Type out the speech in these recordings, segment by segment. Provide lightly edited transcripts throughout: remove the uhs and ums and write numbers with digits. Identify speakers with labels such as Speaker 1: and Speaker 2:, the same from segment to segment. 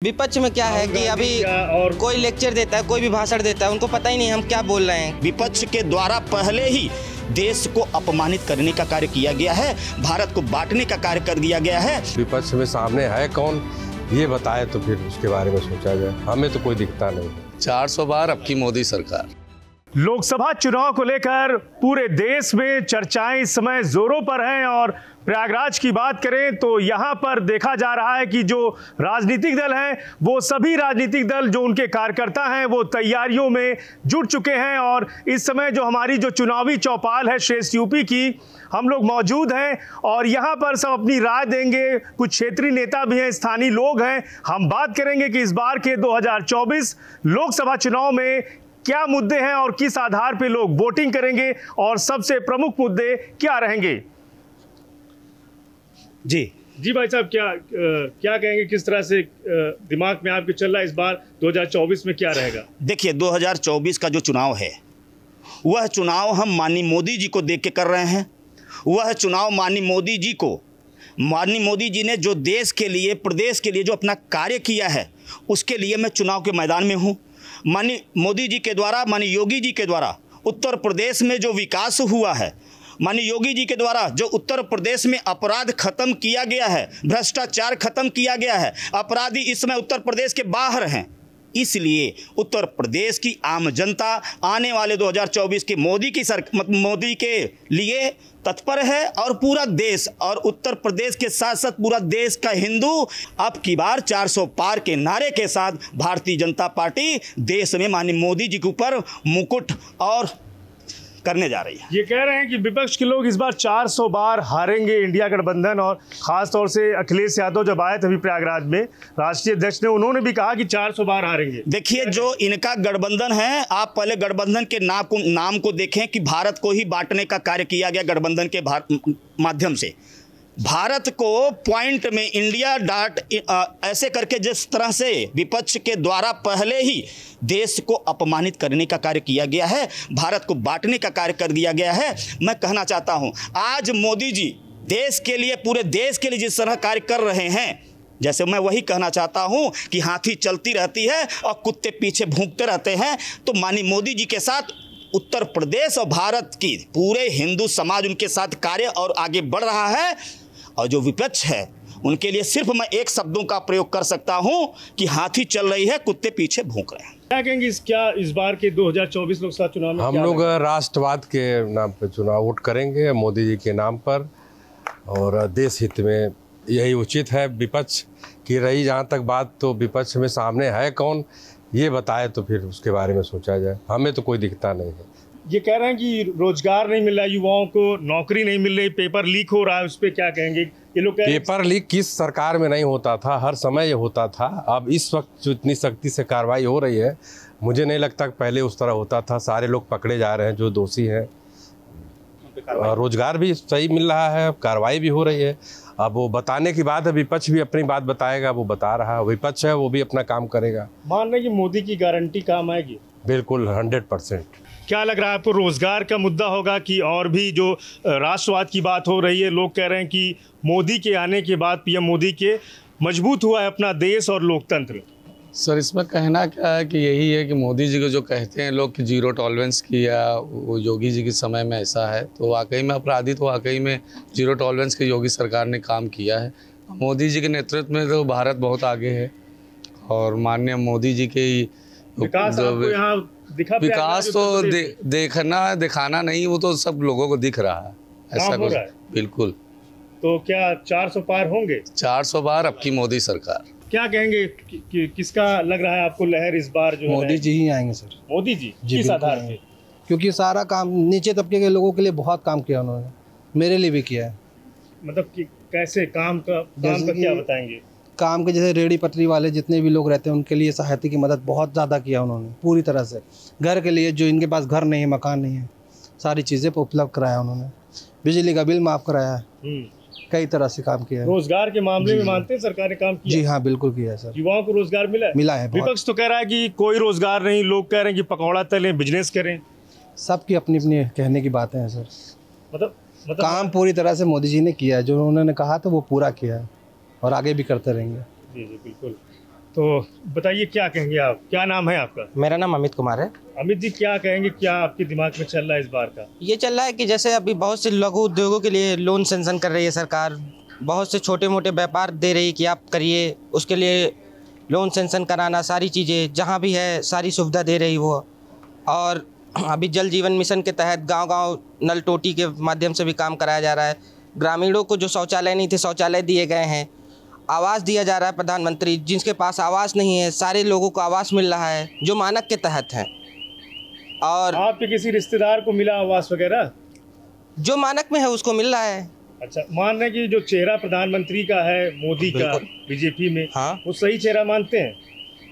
Speaker 1: विपक्ष में क्या है कि अभी और कोई लेक्चर देता है, कोई भी भाषण देता है, उनको पता ही नहीं हम क्या बोल रहे हैं।
Speaker 2: विपक्ष के द्वारा पहले ही देश को अपमानित करने का कार्य किया गया है, भारत को बांटने का कार्य कर दिया गया है।
Speaker 3: विपक्ष में सामने है कौन ये बताए तो फिर उसके बारे में सोचा जाए। हमें तो कोई दिखता नहीं।
Speaker 4: 400 बार अब की मोदी सरकार।
Speaker 5: लोकसभा चुनाव को लेकर पूरे देश में चर्चाएं इस समय जोरों पर हैं और प्रयागराज की बात करें तो यहां पर देखा जा रहा है कि जो राजनीतिक दल हैं वो सभी राजनीतिक दल जो उनके कार्यकर्ता हैं वो तैयारियों में जुट चुके हैं। और इस समय जो हमारी जो चुनावी चौपाल है श्रेष्ठ यूपी की, हम लोग मौजूद हैं और यहाँ पर सब अपनी राय देंगे। कुछ क्षेत्रीय नेता भी हैं, स्थानीय लोग हैं। हम बात करेंगे कि इस बार के 2024 लोकसभा चुनाव में क्या मुद्दे हैं और किस आधार पे लोग वोटिंग करेंगे और सबसे प्रमुख मुद्दे क्या रहेंगे। जी भाई साहब, क्या कहेंगे, किस तरह से दिमाग में आपके चल रहा है इस बार 2024 में क्या रहेगा?
Speaker 2: देखिए, 2024 का जो चुनाव है वह चुनाव हम माननीय मोदी जी को देख के कर रहे हैं। वह चुनाव माननीय मोदी जी ने जो देश के लिए, प्रदेश के लिए जो अपना कार्य किया है उसके लिए मैं चुनाव के मैदान में हूँ। माननीय मोदी जी के द्वारा, माननीय योगी जी के द्वारा उत्तर प्रदेश में जो विकास हुआ है, माननीय योगी जी के द्वारा जो उत्तर प्रदेश में अपराध खत्म किया गया है, भ्रष्टाचार खत्म किया गया है, अपराधी इस समय उत्तर प्रदेश के बाहर हैं। इसलिए उत्तर प्रदेश की आम जनता आने वाले 2024 के मोदी के लिए तत्पर है और पूरा देश और उत्तर प्रदेश के साथ साथ पूरा देश का हिंदू अब की बार 400 पार के नारे के साथ भारतीय जनता पार्टी देश में माननीय मोदी जी के ऊपर मुकुट और करने जा रही है।
Speaker 5: ये कह रहे हैं कि विपक्ष के लोग इस बार 400 बार हारेंगे इंडिया गठबंधन, और खास तौर से अखिलेश यादव जब आए थे प्रयागराज में राष्ट्रीय अध्यक्ष ने, उन्होंने भी कहा कि 400 बार हारेंगे।
Speaker 2: देखिए, जो इनका गठबंधन है, आप पहले गठबंधन के नाम को देखें कि भारत को ही बांटने का कार्य किया गया गठबंधन के माध्यम से। भारत को पॉइंट में इंडिया डाट ऐसे करके जिस तरह से विपक्ष के द्वारा पहले ही देश को अपमानित करने का कार्य किया गया है, भारत को बांटने का कार्य कर दिया गया है। मैं कहना चाहता हूं, आज मोदी जी देश के लिए, पूरे देश के लिए जिस तरह कार्य कर रहे हैं, जैसे मैं वही कहना चाहता हूं कि हाथी चलती रहती है और कुत्ते पीछे भौंकते रहते हैं। तो माननीय मोदी जी के साथ उत्तर प्रदेश और भारत की पूरे हिंदू समाज उनके साथ कार्य और आगे बढ़ रहा है। और जो विपक्ष है उनके लिए सिर्फ मैं एक शब्दों का प्रयोग कर सकता हूं कि हाथी चल रही है, कुत्ते पीछे भौंक रहे हैं।
Speaker 5: क्या कहेंगे इस बार के 2024 लोकसभा चुनाव में?
Speaker 3: हम लोग राष्ट्रवाद के नाम पर चुनाव वोट करेंगे, मोदी जी के नाम पर, और देश हित में यही उचित है। विपक्ष की रही जहाँ तक बात, तो विपक्ष में सामने है कौन ये बताए तो फिर उसके बारे में सोचा जाए। हमें तो कोई दिखता नहीं है।
Speaker 5: ये कह रहे हैं कि रोजगार नहीं मिल रहा है, युवाओं को नौकरी नहीं मिल रही, पेपर लीक हो रहा है, उस पर क्या कहेंगे? ये लोग
Speaker 3: पेपर लीक किस सरकार में नहीं होता था, हर समय ये होता था। अब इस वक्त जो इतनी सख्ती से कार्रवाई हो रही है, मुझे नहीं लगता कि पहले उस तरह होता था। सारे लोग पकड़े जा रहे हैं जो दोषी हैं, रोजगार भी सही मिल रहा है, कार्रवाई भी हो रही है। अब वो बताने की बात है, विपक्ष भी अपनी बात बताएगा, वो बता रहा है। विपक्ष है, वो भी अपना काम करेगा।
Speaker 5: मान रहे कि मोदी की गारंटी काम आएगी?
Speaker 3: बिल्कुल 100%।
Speaker 5: क्या लग रहा है आपको, रोजगार का मुद्दा होगा कि और भी जो राष्ट्रवाद की बात हो रही है? लोग कह रहे हैं कि मोदी के आने के बाद, पीएम मोदी के, मजबूत हुआ है अपना देश और लोकतंत्र।
Speaker 4: सर, इसमें कहना क्या है कि यही है कि मोदी जी को जो कहते हैं लोग कि जीरो टॉलरेंस की, या वो योगी जी के समय में ऐसा है, तो वाकई में अपराधी तो वाकई में जीरो टॉलरेंस की योगी सरकार ने काम किया है। मोदी जी के नेतृत्व में तो भारत बहुत आगे है और माननीय मोदी जी के विकास तो दिखाना नहीं, वो तो सब लोगों को दिख रहा है। ऐसा कुछ बिल्कुल।
Speaker 5: तो क्या 400 पार होंगे?
Speaker 4: 400 बार अब की मोदी सरकार।
Speaker 5: क्या कहेंगे किसका लग रहा है आपको लहर इस बार? जो
Speaker 6: मोदी जी ही आएंगे सर।
Speaker 5: मोदी जी किस आधार पे?
Speaker 6: क्योंकि सारा काम नीचे तबके के लोगों के लिए बहुत काम किया उन्होंने, मेरे लिए भी किया है।
Speaker 5: मतलब कि कैसे काम का क्या बताएंगे?
Speaker 6: काम के जैसे रेहड़ी पटरी वाले जितने भी लोग रहते हैं उनके लिए सहायता की मदद बहुत ज़्यादा किया उन्होंने, पूरी तरह से। घर के लिए, जो इनके पास घर नहीं है, मकान नहीं है, सारी चीज़ें उपलब्ध कराया उन्होंने। बिजली का बिल माफ़ कराया है, कई तरह से काम किया है।
Speaker 5: रोजगार के मामले में मानते हैं सरकार ने काम किया?
Speaker 6: जी हाँ, बिल्कुल किया है सर।
Speaker 5: युवाओं को रोजगार मिला है? विपक्ष तो कह रहा है कि कोई रोजगार नहीं, लोग कह रहे हैं कि पकौड़ा तलें, बिजनेस करें।
Speaker 6: सबकी अपनी अपनी कहने की बातें हैं सर।
Speaker 5: मतलब
Speaker 6: काम पूरी तरह से मोदी जी ने किया है, जो उन्होंने कहा था वो पूरा किया है और आगे भी करते रहेंगे।
Speaker 5: जी बिल्कुल। तो बताइए क्या कहेंगे आप, क्या नाम है आपका?
Speaker 1: मेरा नाम अमित कुमार है।
Speaker 5: अमित जी, क्या कहेंगे, क्या आपके दिमाग में चल रहा है इस बार का?
Speaker 1: ये चल रहा है कि जैसे अभी बहुत से लघु उद्योगों के लिए लोन सैंक्शन कर रही है सरकार, बहुत से छोटे मोटे व्यापार दे रही है कि आप करिए, उसके लिए लोन सैंक्शन कराना, सारी चीज़ें जहाँ भी है सारी सुविधा दे रही वो। और अभी जल जीवन मिशन के तहत गांव-गांव नल टोटी के माध्यम से भी काम कराया जा रहा है। ग्रामीणों को जो शौचालय नहीं थे, शौचालय दिए गए हैं। आवास दिया जा रहा है, प्रधानमंत्री जिनके पास आवास नहीं है सारे लोगों को आवास मिल रहा है जो मानक के तहत है। और
Speaker 5: आपके किसी रिश्तेदार को मिला आवास वगैरह?
Speaker 1: जो मानक में है उसको मिल रहा है।
Speaker 5: अच्छा, मान रहे कि जो चेहरा प्रधानमंत्री का है, मोदी का बीजेपी में,
Speaker 1: हाँ,
Speaker 5: वो सही चेहरा मानते हैं?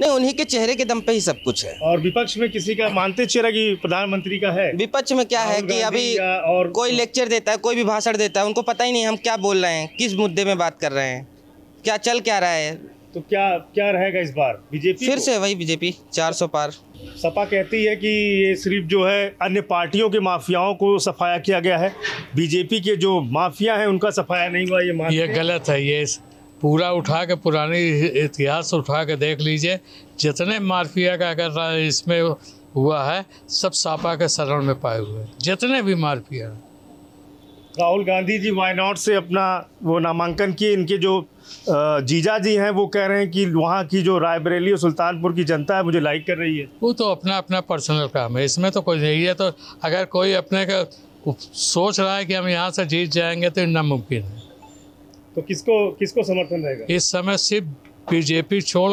Speaker 1: नहीं, उन्हीं के चेहरे के दम पे ही सब कुछ है।
Speaker 5: और विपक्ष में किसी का मानते चेहरा कि प्रधानमंत्री का है?
Speaker 1: विपक्ष में क्या है कि अभी
Speaker 5: और
Speaker 1: कोई लेक्चर देता है, कोई भी भाषण देता है, उनको पता ही नहीं हम क्या बोल रहे हैं, किस मुद्दे में बात कर रहे हैं, क्या चल क्या रहा है।
Speaker 5: तो क्या रहेगा इस बार? बीजेपी
Speaker 1: फिर से वही बीजेपी 400 पार।
Speaker 5: सपा कहती है कि ये सिर्फ जो है अन्य पार्टियों के माफियाओं को सफाया किया गया है, बीजेपी के जो माफिया हैं उनका सफाया नहीं हुआ। ये
Speaker 7: गलत है। ये पूरा उठा के पुरानी इतिहास उठा के देख लीजिए, जितने माफिया का अगर इसमें हुआ है सब सपा के शरण में पाए हुए हैं, जितने भी mafia.
Speaker 5: Rahul Gandhi ji why not से अपना वो नामांकन किए। इनके जो जीजा जी हैं वो कह रहे हैं कि वहाँ की जो रायबरेली और सुल्तानपुर की जनता है मुझे लाइक कर रही है।
Speaker 7: वो तो अपना अपना पर्सनल काम है, इसमें तो कोई नहीं है। तो अगर कोई अपने का सोच रहा है कि हम यहाँ से जीत जाएंगे तो नामुमकिन है।
Speaker 5: तो किसको समर्थन रहेगा
Speaker 7: इस समय? सिर्फ बीजेपी छोड़,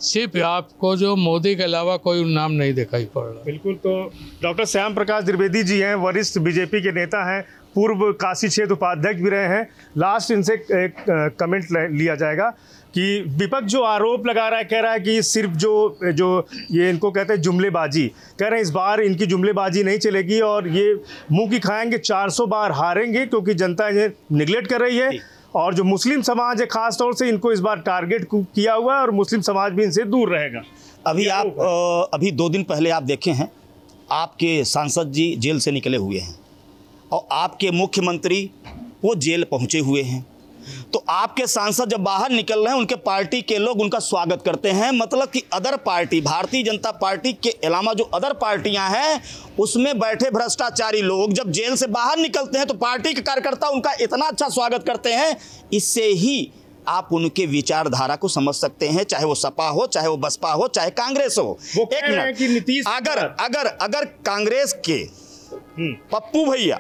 Speaker 7: सिर्फ आपको जो मोदी के अलावा कोई नाम नहीं दिखाई पड़ रहा।
Speaker 5: बिल्कुल। तो डॉक्टर श्याम प्रकाश द्विवेदी जी हैं, वरिष्ठ बीजेपी के नेता हैं, पूर्व काशी क्षेत्र उपाध्यक्ष भी रहे हैं। लास्ट इनसे एक कमेंट लिया जाएगा कि विपक्ष जो आरोप लगा रहा है, कह रहा है कि सिर्फ जो ये इनको कहते हैं जुमलेबाजी, कह रहे हैं इस बार इनकी जुमलेबाजी नहीं चलेगी और ये मुंह की खाएंगे, 400 बार हारेंगे क्योंकि जनता इन्हें निगलेक्ट कर रही है। और जो मुस्लिम समाज है खास तौर से इनको इस बार टारगेट किया हुआ है और मुस्लिम समाज भी इनसे दूर रहेगा।
Speaker 2: अभी 2 दिन पहले आप देखे हैं, आपके सांसद जी जेल से निकले हुए हैं और आपके मुख्यमंत्री वो जेल पहुंचे हुए हैं। तो आपके सांसद जब बाहर निकल रहे हैं उनके पार्टी के लोग उनका स्वागत करते हैं। मतलब कि other party, Bharatiya Janata party के अलावा जो अदर पार्टियां हैं उसमें बैठे भ्रष्टाचारी लोग जब जेल से बाहर निकलते हैं तो पार्टी के कार्यकर्ता उनका इतना अच्छा स्वागत करते हैं। इससे ही आप उनके विचारधारा को समझ सकते हैं, चाहे वो सपा हो, चाहे वो बसपा हो, चाहे कांग्रेस हो।
Speaker 5: एक मिनट कि नीतीश
Speaker 2: अगर कांग्रेस के पप्पू भैया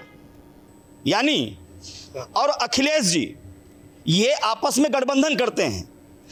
Speaker 2: यानी और अखिलेश जी ये आपस में गठबंधन करते हैं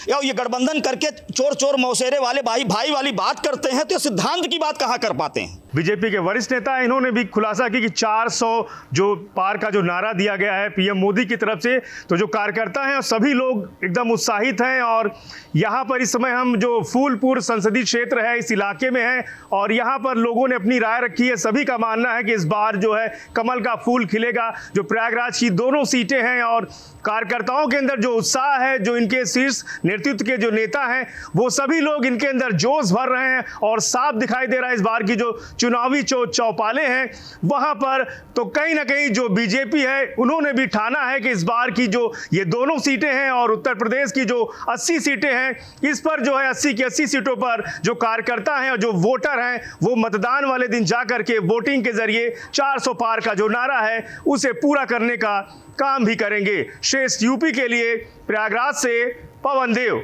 Speaker 2: या ये गठबंधन करके चोर चोर मौसेरे वाले भाई वाली बात करते हैं, तो सिद्धांत की बात कहाँ कर पाते हैं?
Speaker 5: बीजेपी के वरिष्ठ नेता इन्होंने भी खुलासा की कि 400 जो पार का जो नारा दिया गया है पीएम मोदी की तरफ से, तो जो कार्यकर्ता हैं सभी लोग एकदम उत्साहित हैं। और यहाँ पर इस समय हम जो फूलपुर संसदीय क्षेत्र है इस इलाके में हैं और यहाँ पर लोगों ने अपनी राय रखी है। सभी का मानना है कि इस बार जो है कमल का फूल खिलेगा। जो प्रयागराज की दोनों सीटें हैं और कार्यकर्ताओं के अंदर जो उत्साह है, जो इनके शीर्ष नेतृत्व के जो नेता हैं वो सभी लोग इनके अंदर जोश भर रहे हैं और साफ दिखाई दे रहा है इस बार की जो चुनावी चौपाले हैं वहां पर तो कहीं ना कहीं जो बीजेपी है उन्होंने भी ठाना है कि इस बार की जो ये दोनों सीटें हैं और उत्तर प्रदेश की जो 80 सीटें हैं, इस पर जो है 80 की 80 सीटों पर जो कार्यकर्ता हैं और जो वोटर हैं वो मतदान वाले दिन जाकर के वोटिंग के जरिए 400 पार का जो नारा है उसे पूरा करने का काम भी करेंगे। श्रेष्ठ यूपी के लिए प्रयागराज से पवन देव।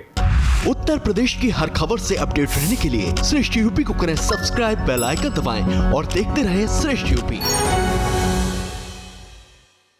Speaker 8: उत्तर प्रदेश की हर खबर से अपडेट रहने के लिए श्रेष्ठ यूपी को करें सब्सक्राइब, बेल आइकन दबाएं और देखते रहें श्रेष्ठ यूपी।